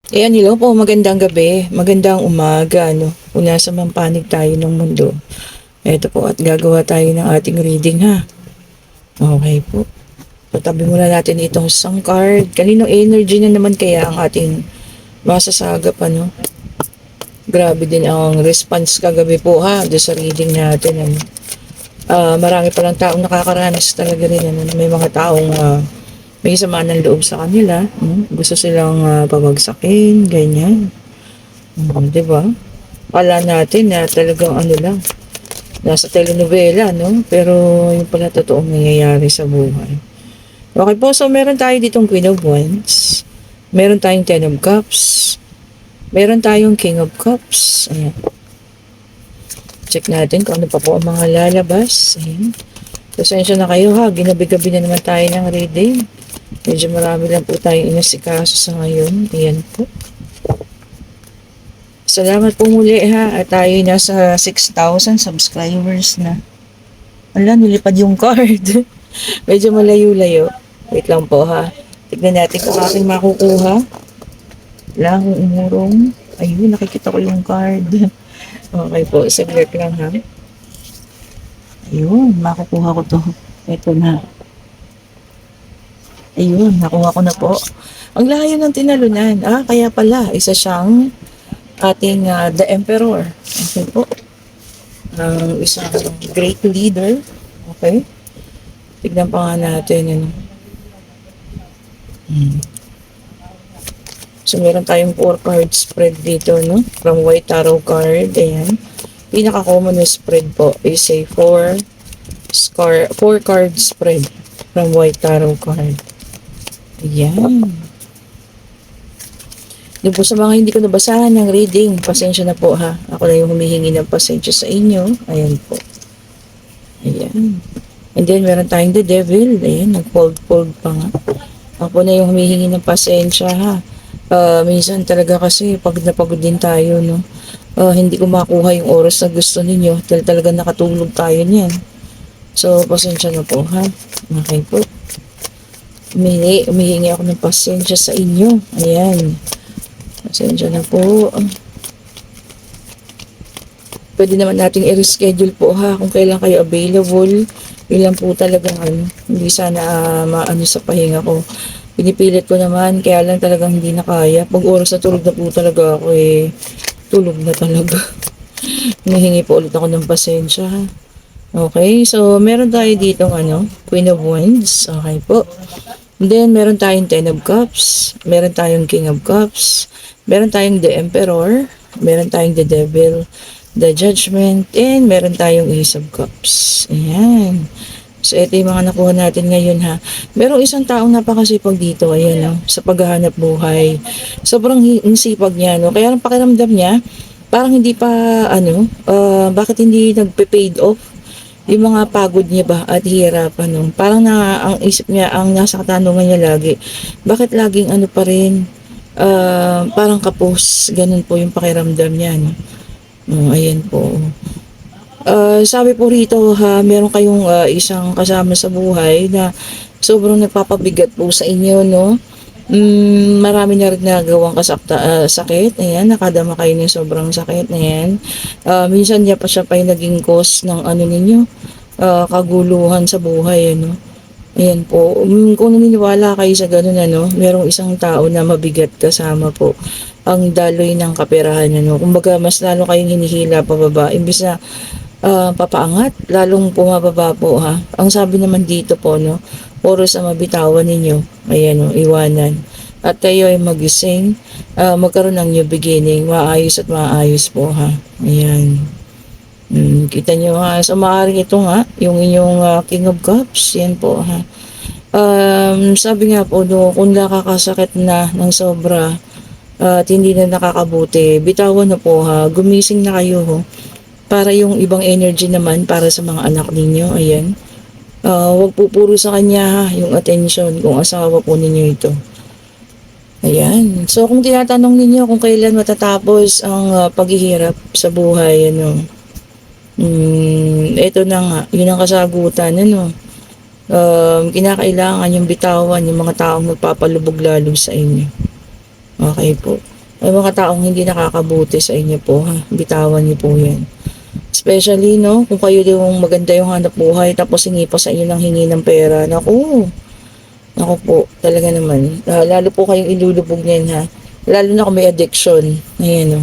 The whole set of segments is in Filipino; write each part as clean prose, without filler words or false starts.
Ayan, hello po, magandang gabi, magandang umaga, no? Kung nasa man panig tayo ng mundo. Eto po at gagawa tayo ng ating reading ha. Okay po. Patabi muna natin itong isang card. Kaninong energy na naman kaya ang ating masasagap ano? Grabe din ang response kagabi po ha, doon sa reading natin. Ano? Marami palang taong nakakaranas talaga rin. Ano? May mga taong may sama ng loob sa kanila. Gusto silang pabagsakin, ganyan. Di ba? Kala natin na talagang ano lang, nasa telenovela, no? Pero yung pala totoong nangyayari sa buhay. Okay po, so meron tayo ditong Queen of Wands. Meron tayong Ten of Cups. Meron tayong King of Cups. Ayan. Check natin kung ano pa po ang mga lalabas. Ayan. Pasensya na kayo ha, ginabi-gabi na naman tayo ng reading. Medyo marami lang po tayong inasikaso sa ngayon. Ayan po. Salamat po muli ha, at tayo nasa 6,000 subscribers na. Ala, nilipad yung card. Medyo malayo-layo. Wait lang po ha. Tignan natin kung aking makukuha. Wala akong umurong. Ayun, nakikita ko yung card. Okay po, saglit lang ha. Ayun, makukuha ko to. Ito na. Ayun, nakuha ko na po. Ang layo ng tinalunan. Kaya pala, isa siyang ating The Emperor. Okay po. Ang isang great leader. Okay. Tignan pa nga natin. Ano. So, meron tayong 4 card spread dito, no? From White Tarot card. Ayan. Pinaka-common na spread po is a 4 card spread from White Tarot card. Ayan. Doon po sa mga hindi ko nabasahan ng reading, pasensya na po ha. Ako na yung humihingi ng pasensya sa inyo. Ayan po. Ayan. And then, meron tayong the devil. Ayan, nag-fold-fold pa nga. Ako na yung humihingi ng pasensya ha. Minsan talaga kasi pagod na pagod din tayo, no? Hindi ko makuha yung oras na gusto ninyo dahil talaga nakatulog tayo niyan. So, pasensya na po, ha? Okay po. Umihingi ako ng pasensya sa inyo. Ayan. Pasensya na po. Pwede naman nating i-reschedule po, ha? Kung kailan kayo available. Yun lang po talagang ano. Hindi sana maano sa pahinga ko. Pinipilit ko naman, kaya lang talagang hindi na kaya. Pag oras na tulog na po talaga ako tulog na talaga. Hinihingi po ulit ako ng pasensya. Okay, so meron tayo ditong Queen of Wands. Okay po. Then, meron tayong Ten of Cups. Meron tayong King of Cups. Meron tayong The Emperor. Meron tayong The Devil. The Judgment. And meron tayong Ace of Cups. Ayan. So, ito yung mga nakuha natin ngayon ha. Merong isang taong napakasipag dito, ayan no, sa paghahanap buhay. Sobrang sipag niya, no. Kaya ang pakiramdam niya, parang hindi pa, bakit hindi nagpe-paid off yung mga pagod niya ba at hirapan, no. Parang ang isip niya, ang nasa katanungan niya lagi, bakit laging pa rin, parang kapos, ganun po yung pakiramdam niya, no. Ayan po. Sabi po rito ha, meron kayong isang kasama sa buhay na sobrang nagpapabigat po sa inyo, no? Marami na rin nagawang sakit. Ayan, nakadama kayo ng sobrang sakit na yan. Minsan niya pa siya pa yung naging cause ng ninyo, kaguluhan sa buhay, ano? Ayan po. Kung naniniwala kayo sa ganun, merong isang tao na mabigat kasama po ang daloy ng kaperahan, Kumbaga, mas lalo kayong hinihila pababa. Imbis na papaangat, lalong pumababa po ha. Ang sabi naman dito po, no, oras na mabitawan ninyo, ayan o, iwanan. At kayo ay magising, magkaroon ng new beginning, maayos at maayos po ha. Ayan. Kita nyo ha, so maaaring ito nga, yung inyong King of Cups, yan po ha. Sabi nga po, no, kung nakakasakit na ng sobra, at hindi na nakakabuti, bitawan na po ha, gumising na kayo ho. Para yung ibang energy naman para sa mga anak ninyo, ayan. Huwag po puro sa kanya ha, yung attention kung asawa po ninyo ito. Ayan. So kung tinatanong ninyo kung kailan matatapos ang paghihirap sa buhay, ito na nga, yun ang kasagutan, kinakailangan yung bitawan yung mga taong magpapalubog lalo sa inyo. Okay po. May mga taong hindi nakakabuti sa inyo po ha. Bitawan niyo po yan. Especially no, kung kayo yung maganda yung hanap buhay tapos hingi pa sa inyo ng hingi ng pera. Naku, naku po, talaga naman. Lalo po kayong ilulubog niyan ha. Lalo na kung may addiction. Ayan o.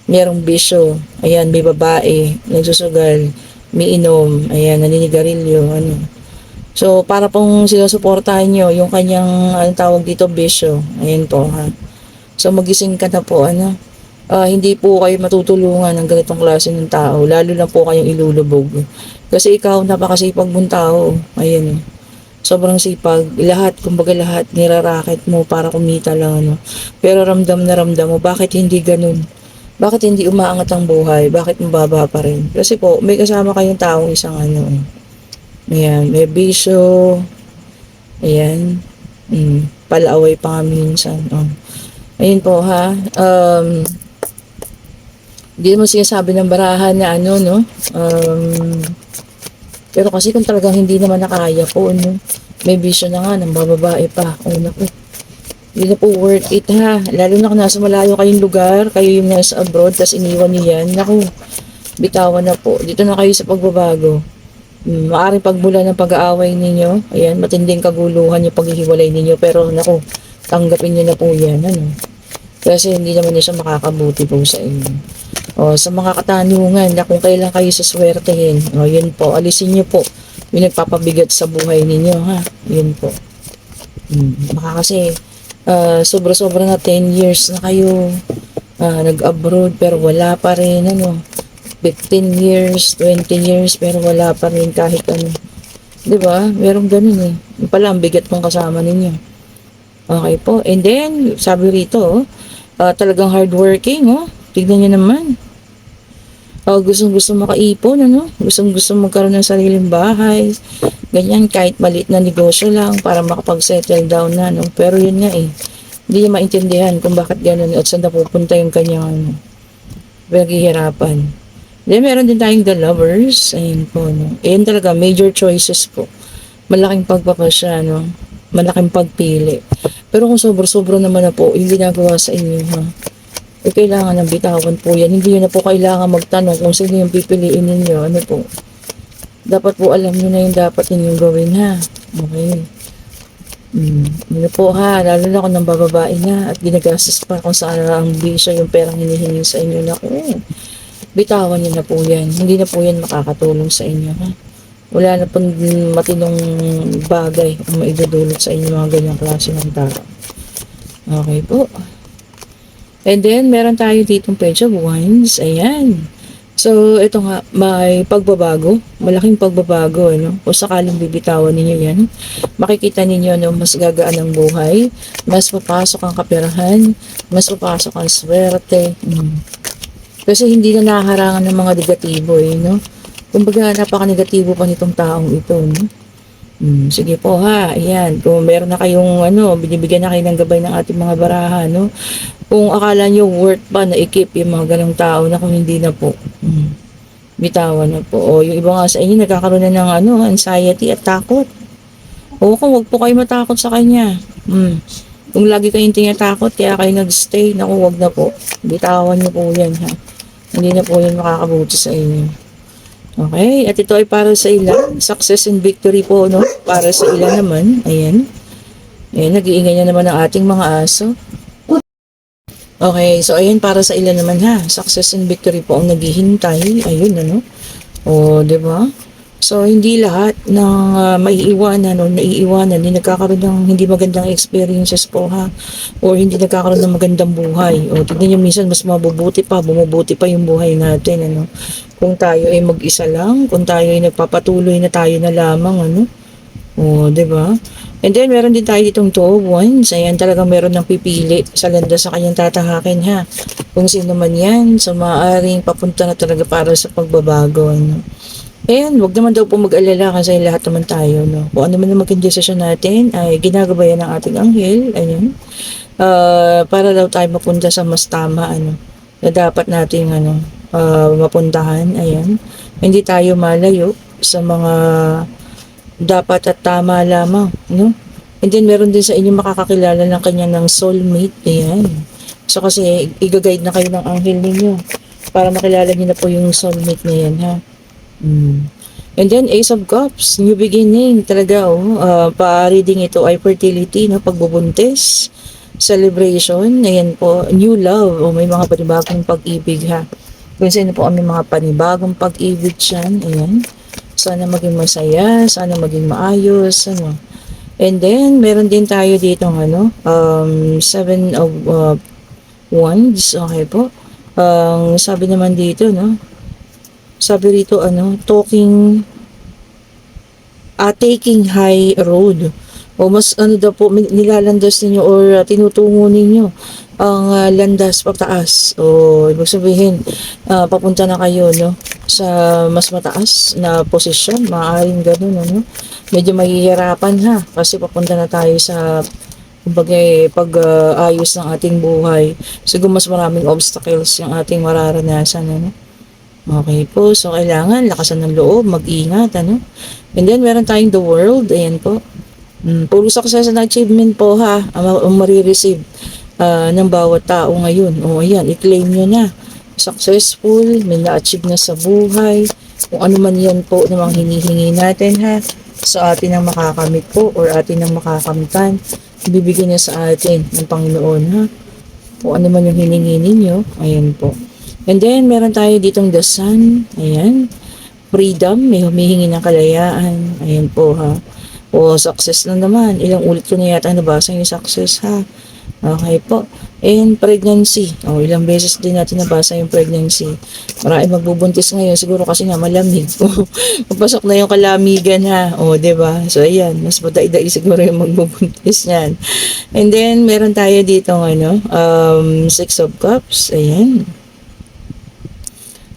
Merong bisyo. Ayan, may babae. Nagsusugal. May inom. Ayan, naninigarilyo. Ano. So, para pong sinusuportahan nyo yung kanyang, anong tawag dito, bisyo. Ayan po ha. So, magising ka na po, ano. Hindi po kayo matutulungan ng ganitong klase ng tao. Lalo na po kayong ilulubog. Kasi ikaw, napakasipag mong tao. Ayan. Sobrang sipag. Lahat, kumbaga lahat, niraraket mo para kumita lang. Ano. Pero ramdam na ramdam mo, bakit hindi ganun? Bakit hindi umaangat ang buhay? Bakit mababa pa rin? Kasi po, may kasama kayong taong isang ano. Ayan, may bisyo. Ayan. Palaaway pa nga minsan. Ayun po ha. Hindi naman sinasabi ng barahan na ano, no? Pero kasi kung talagang hindi naman nakaya po, no? May bisyo na nga, ng bababae pa. Oh, naku. Hindi na po worth it, ha? Lalo na kung nasa malayo kayong lugar, kayo yung nasa abroad, tas iniwan niyo yan. Naku, bitawan na po. Dito na kayo sa pagbabago. Maaring pagmula ng pag-aaway ninyo, ayan, matinding kaguluhan yung paghihiwalay ninyo. Pero naku, tanggapin niyo na po yan, ano? Kasi hindi naman niya siya makakabuti po sa inyo. Sa mga katanungan na kung kailan kayo suswertehin, yun po, alisin niyo po yung nagpapabigat sa buhay ninyo, ha? Yun po. Baka kasi, sobra-sobra na 10 years na kayo nag-abroad pero wala pa rin, ano, 15 years, 20 years pero wala pa rin kahit ano. Diba? Merong ganun eh. Yung pala, ang bigat mong kasama ninyo. Okay po. And then, sabi rito, talagang hardworking, Tignan nyo naman. Gustong-gusto makaipon, ano? Gustong-gusto magkaroon ng sariling bahay. Ganyan, kahit maliit na negosyo lang para makapag-settle down na, no? Pero yun nga eh. Hindi niya maintindihan kung bakit gano'n at saan napupunta yung kanyang paghihirapan. Then, meron din tayong The Lovers. Ayun po, no? Ayun talaga, major choices po. Malaking pagpapasya, no? Malaking pagpili. Pero kung sobra-sobra naman na po, yung ginagawa sa inyo, ha? Kailangan ng bitawan po yan. Hindi nyo na po kailangan magtanong kung sino yung pipiliin ninyo. Ano po? Dapat po alam nyo na yung dapat ninyong gawin, ha? Okay. Ano po, ha? Lalo na kung nang bababae na at ginagastos pa kung saan ang bisyo yung perang hinihingi sa inyo na, bitawan nyo na po yan. Hindi na po yan makakatulong sa inyo, ha? Wala na pong matinong bagay ang maidudulot sa inyo mga ganyang klase ng tao. Okay po. And then, meron tayo ditong Page of Wands. Ayan. So, ito nga, may pagbabago. Malaking pagbabago, ano? Kung sakaling bibitawan ninyo yan, makikita ninyo, no, mas gagaan ang buhay, mas papasok ang kaperahan, mas papasok ang swerte. Kasi hindi na naharangan ng mga negatibo, no? Kumbaga, napaka-negatibo pa nitong taong ito, no? Sige po ha, ayan, kung meron na kayong binibigyan na kayo ng gabay ng ating mga baraha, no? Kung akala nyo worth pa na ikip yung mga ganong tao na kung hindi na po, bitawan na po. O yung iba nga sa inyo nagkakaroon na ng anxiety at takot. O kung wag po kayo matakot sa kanya. Kung lagi kayong tinatakot kaya kayo nagstay, naku wag na po. Bitawan nyo po yan ha. Hindi na po yan makakabuti sa inyo. Okay, at ito ay para sa ilan. Success and victory po, no? Para sa ilan naman. Ayan. Ayan, nag-iingay na naman ang ating mga aso. Okay, so ayan para sa ilan naman ha. Success and victory po ang naghihintay. Ayun, ano? Di ba? So, hindi lahat ng maiiwanan o naiiwanan, hindi nagkakaroon ng hindi magandang experiences po ha. O hindi nagkakaroon ng magandang buhay. O tignan nyo minsan mas mabubuti pa, bumubuti pa yung buhay natin, ano? Kung tayo ay mag-isa lang, kung tayo ay nagpapatuloy na tayo na lamang, ano? Di ba? And then, meron din tayo ditong Two of Wands. Ayan, talagang meron ng pipili sa landas sa kanyang tatahakin, ha? Kung sino man yan, so maaaring papunta na talaga para sa pagbabago, ano? Ayan, wag naman daw po mag-alala kasi lahat naman tayo, no? Kung ano man ang maging desisyon natin, ay ginagabayan ng ating anghel, ayun. Para daw tayo mapunta sa mas tama, ano? Na dapat nating, mapuntahan, ayan. Hindi tayo malayo sa mga dapat at tama lamang, no? And then meron din sa inyo makakakilala ng kanya ng soulmate, ayan. So kasi i-guide na kayo ng anghel ninyo para makilala niyo na po yung soulmate na yan ha. Mm. And then Ace of Cups, new beginning talaga oh. Pa-reading ito ay fertility, no, pagbubuntis, celebration, ayan po, new love, o may mga panibagong pag-ibig ha. Kung sino po may mga panibagong pag-ibig dyan, ayan. Sana maging masaya, sana maging maayos, ano. And then, meron din tayo dito Seven of Wands, okay po. Sabi naman dito, no, sabi rito taking high road o mas daw po nilalandas ninyo or tinutungo ninyo ang landas pataas o ibig sabihin papunta na kayo no sa mas mataas na posisyon, maaaring ganun ano, medyo mahihirapan ha kasi papunta na tayo sa kumbaga pag-ayos ng ating buhay, siguro mas maraming obstacles yung ating mararanasan ano. Okay po, so kailangan lakasan ng loob, mag-ingat, ano. And then, meron tayong the world, ayan po. Puro success and achievement po ha, ang marireceive ng bawat tao ngayon. O ayan, i-claim nyo na. Successful, may na-achieve na sa buhay, kung ano man yan po namang hinihingi natin ha, sa atin ang makakamit po or atin ang makakamitan, ibibigay niya sa atin ng Panginoon ha. Kung ano man yung hiningi ninyo, ayan po. And then, meron tayo ditong the sun. Ayan. Freedom. May humihingi ng kalayaan. Ayan po ha. O, success na naman. Ilang ulit ko na yata nabasa yung success ha. Okay po. And pregnancy. O, ilang beses din natin nabasa yung pregnancy. Marami magbubuntis ngayon. Siguro kasi nga malamig. Papasok na yung kalamigan ha. O, diba? So, ayan. Mas maday-day siguro yung magbubuntis niyan. And then, meron tayo ditong Six of Cups. Ayan.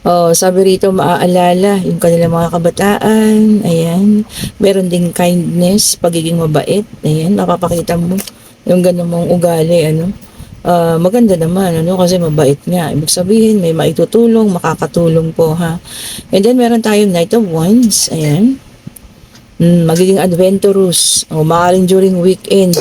Oh, sabi rito maaalala yung kanilang mga kabataan. Ayan. Meron ding kindness, pagiging mabait. Ayan, mapapakita mo yung ganun mong ugali, ano. Maganda naman, ano, kasi mabait nga. Ibig sabihin, may maitutulong, makakatulong po, ha. And then, meron tayong Knight of Wands. Ayan. Magiging adventurous o maaaring during weekend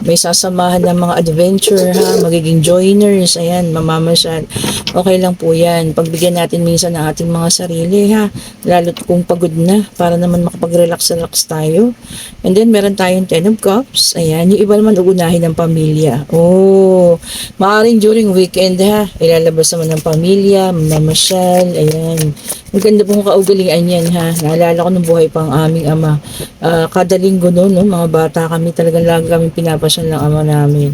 may sasamahan ng mga adventure ha, magiging joiners, ayan, mamamasyal, okay lang po yan, pagbigyan natin minsan ng ating mga sarili ha, lalo't kung pagod na para naman makapag-relax tayo. And then meron tayong Ten of Cups, ayan, yung iba naman uunahin ng pamilya, maaaring during weekend ha, ilalabas naman ng pamilya, mamamasyal, ayan. Ang ganda pong kaugalian yan ha. Naalala ko nung buhay pang aming ama. Kada linggo noon, no, mga bata kami, talagang lagi kami pinapasyal ng ama namin.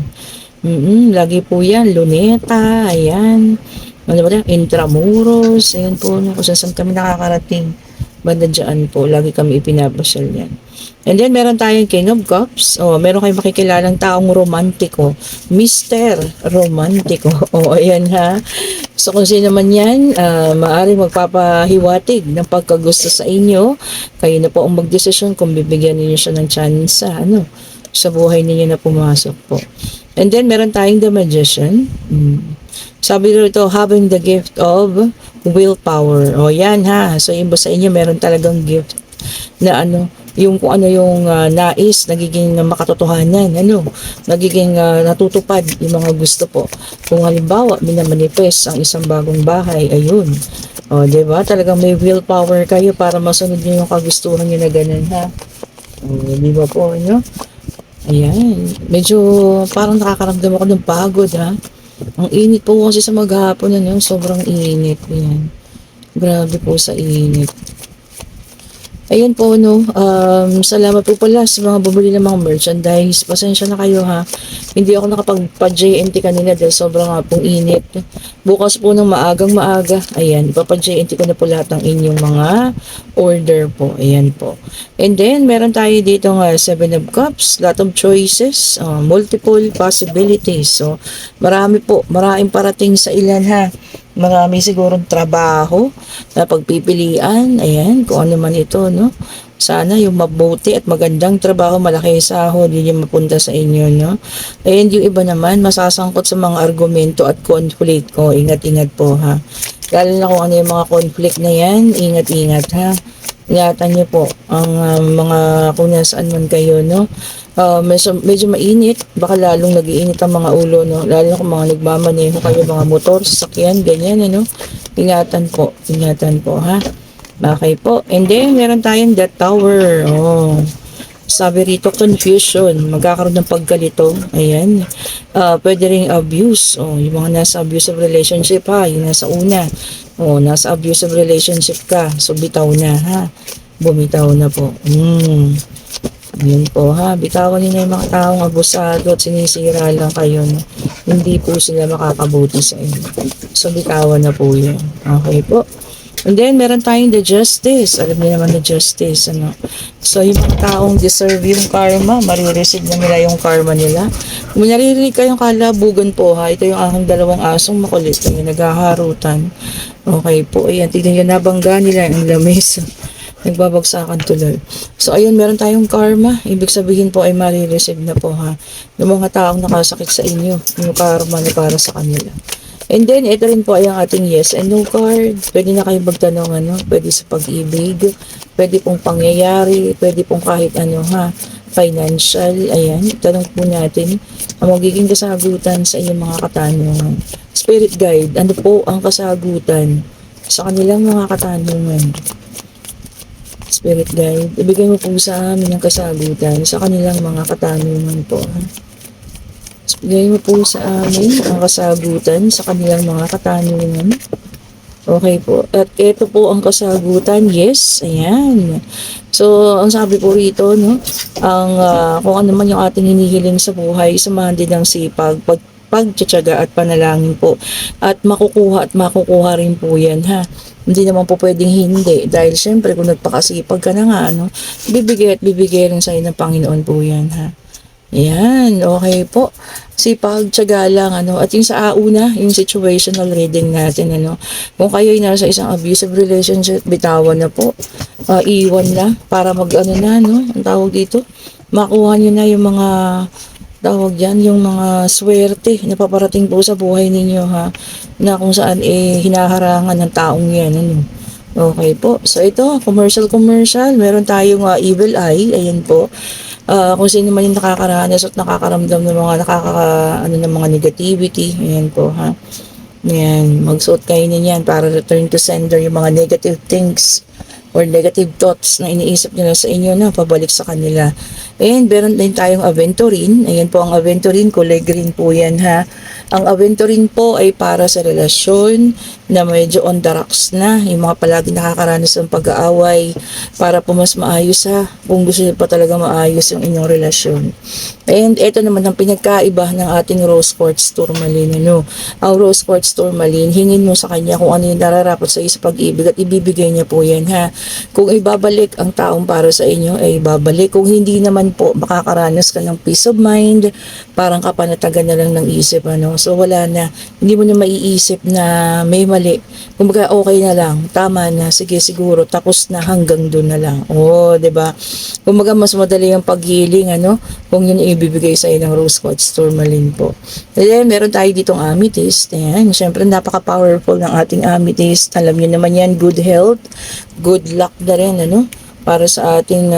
Lagi po yan. Luneta, ayan. Ano ba yan? Intramuros, ayan po. No, kung saan kami nakakarating. Banda dyan po. Lagi kami ipinapasyal yan. And then, meron tayong King of Cups. Meron kayong makikilalang taong romantiko. Mr. Romantiko. Ayan ha. So, kung sino man yan, maaaring magpapahiwatig ng pagkagusto sa inyo. Kayo na po ang magdesisyon kung bibigyan niyo siya ng chance sa buhay ninyo na pumasok po. And then, meron tayong the Magician. Sabi rito, having the gift of willpower. Yan ha. So, iba sa inyo, meron talagang gift na yung kung ano yung nais, nagiging makatotohanan, nagiging natutupad yung mga gusto po. Kung halimbawa, minamanifest ang isang bagong bahay, ayun. Diba? Talagang may willpower kayo para masunod nyo yung kagustuhan nyo na ganun, ha? Diba po, Ayan. Medyo parang nakakaramdam ako ng pagod, ha? Ang init po kasi sa maghapon, sobrang init. Ayan. Grabe po sa init. Ayun po, salamat po pala sa mga bumili ng mga merchandise. Pasensya na kayo ha. Hindi ako nakapag-JNT kanina dahil sobrang nga pong init. Bukas po ng maagang maaga, ayan, ipapa-JNT ko na po lahat ng inyong mga order po. Ayan po. And then, meron tayo dito nga Seven of Cups, lot of choices, multiple possibilities. So, marami po, maraming parating sa ilan ha. Marami sigurong trabaho na pagpipilian, ayan, kung ano man ito, sana yung mabuti at magandang trabaho, malaki sahod, yun yung mapunta sa inyo, And yung iba naman, masasangkot sa mga argumento at conflict. Ingat-ingat po, ha. Lalo na kung ano yung mga conflict na yan, ingat-ingat, ha. Ingatan niyo po ang mga kung nasaan man kayo, medyo mainit, baka lalong nag-iinit ang mga ulo, no? Lalo na kung mga nagmamaneho kayo, mga motor, sasakyan, ganyan, ano? Ingatan po, ha? Okay po. And then, meron tayong that tower. Oh. Sabi rito, confusion. Magkakaroon ng pagkalito. Ayan. Pwede ring abuse. Oh, yung mga nasa abusive relationship, ha? Yung nasa una. Oh, nasa abusive relationship ka. So, bitaw na, ha? Bumitaw na po. Yun po ha, bitawan niyo na yung mga taong abusado at sinisira lang kayo. No? Hindi po sila makakabuti sa inyo. So bitawan na po yun. Okay po. And then meron tayong the justice. Alam niyo naman the justice. Ano? So yung mga taong deserve yung karma, marireceive na nila yung karma nila. Kung naririnig kayong kalabugan po ha, ito yung aking dalawang asong makulit. Yung naghaharutan. Okay po, ayan, tignan nyo, nabangga nila yung lamesa. Nagbabagsakan tuloy. So, ayun, meron tayong karma. Ibig sabihin po ay marireceive na po ha. Yung mga taong nakasakit sa inyo, yung karma na para sa kanila. And then, ito rin po ay ang ating yes and no card. Pwede na kayong magtanong, ano, pwede sa pag-ibig, pwede pong pangyayari, pwede pong kahit ano ha, financial, ayan, tanong po natin ang magiging kasagutan sa inyong mga katanungan. Spirit guide, ano po ang kasagutan sa kanilang mga katanungan? Spirit guide, ibigay mo po sa amin ang kasagutan sa kanilang mga katanungan po. Ibigay mo po sa amin ang kasagutan sa kanilang mga katanungan. Okay po. At ito po ang kasagutan. Yes, ayan. So, ang sabi po rito, no, kung ano man yung ating hinihiling sa buhay, samahan din ng sipag, pagtsatsaga at panalangin po. At makukuha rin po yan, ha. Hindi naman po pwedeng hindi. Dahil syempre, kung nagpakasipag ka na nga, ano, bibigay rin sa'yo ng Panginoon po yan, ha. Yan, okay po. Sipag, tiyaga lang, ano. At yung sa una, yung situational reading natin, ano. Kung kayo'y nasa isang abusive relationship, bitawan na po. Iwan na para ano na, no. Ang tawag dito, makuha nyo na yung mga tawag yan, yung mga swerte na paparating po sa buhay ninyo ha, na kung saan hinaharangan ng taong yan, ano. Okay po. So ito, commercial, meron tayong evil eye, ayan po. Kung sino man yung nakakaranas at nakakaramdam ng mga ng mga negativity, ayan po ha. Ayan, magsuot kayo niyan para return to sender yung mga negative things or negative thoughts na iniisip nila sa inyo na pabalik sa kanila. And meron din tayong aventurine. Ayan po ang aventurine, kulay green po yan ha. Ang aventurine po ay para sa relasyon na medyo on the rocks na. Yung mga palagi nakakaranas ng pag-aaway para po mas maayos ha. Kung gusto nyo pa talaga maayos yung inyong relasyon. And ito naman ang pinagkaiba ng ating rose quartz tourmaline. Ano? Ang rose quartz tourmaline, hingin mo sa kanya kung ano yung nararapat sa iyo sa pag-ibig at ibibigay niya po yan ha. Kung ibabalik ang taong para sa inyo, ay ibabalik. Kung hindi naman po, makakaranas ka ng peace of mind, parang kapanatagan na lang ng isip, ano. So, wala na. Hindi mo na maiisip na may mali. Kumbaga, okay na lang. Tama na. Sige, siguro. Tapos na hanggang doon na lang. Oh, 'di ba? Kumbaga, mas madali ang pag-healing, ano, kung yun ibibigay sa ng rose quartz tourmaline po. Then, meron tayo ditong amethyst. Ayan. Siyempre, napaka-powerful ng ating amethyst. Alam niyo naman yan, good health, good luck na rin, ano, para sa ating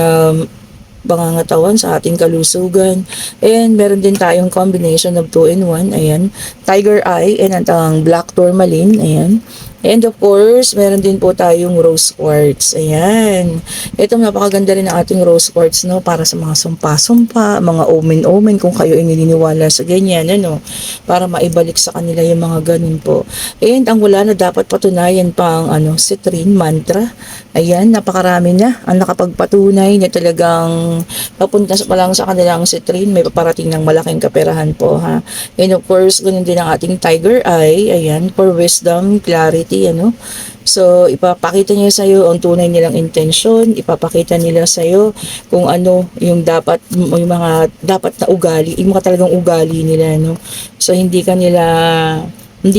pangangatawan, sa ating kalusugan. And meron din tayong combination of 2-in-1. Ayan. Tiger eye and ang black tourmaline. Ayan. And of course, meron din po tayong rose quartz. Ayan. Ito, napakaganda rin ng ating rose quartz, no? Para sa mga sumpa-sumpa, mga omen-omen, kung kayo ay naniniwala sa ganyan, ano? Para maibalik sa kanila yung mga ganun po. And ang wala na dapat patunayan pang, citrine mantra. Ayan, napakarami na ang nakapagpatunay na talagang papunta pa lang sa kanilang citrine, may paparating ng malaking kaperahan po, ha? And of course, ganun din ang ating tiger eye. Ayan, for wisdom, clarity, ano. So, ipapakita niya sa iyo ang tunay nilang intensyon, ipapakita nila sa iyo kung ano yung mga dapat na ugali, yung mga talagang ugali nila, no. So, hindi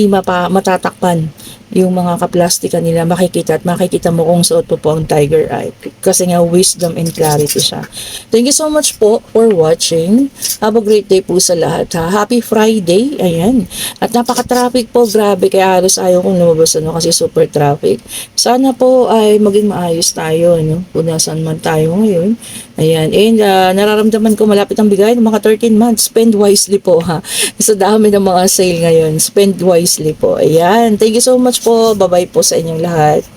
matatakpan yung mga kaplastika nila, makikita at makikita mo kung suot po ang Tiger Eye. Kasi nga, wisdom and clarity siya. Thank you so much po for watching. Have a great day po sa lahat, ha. Happy Friday. Ayan. At napaka-traffic po, grabe. Kaya halos ayaw kong lumabas, kasi super traffic. Sana po ay maging maayos tayo, kung nasaan man tayo ngayon. Ayan. And nararamdaman ko malapit ang bigay ng mga 13 months. Spend wisely po, ha. Sa dami ng mga sale ngayon. Spend wisely po. Ayan. Thank you so much po. Bye-bye po sa inyong lahat.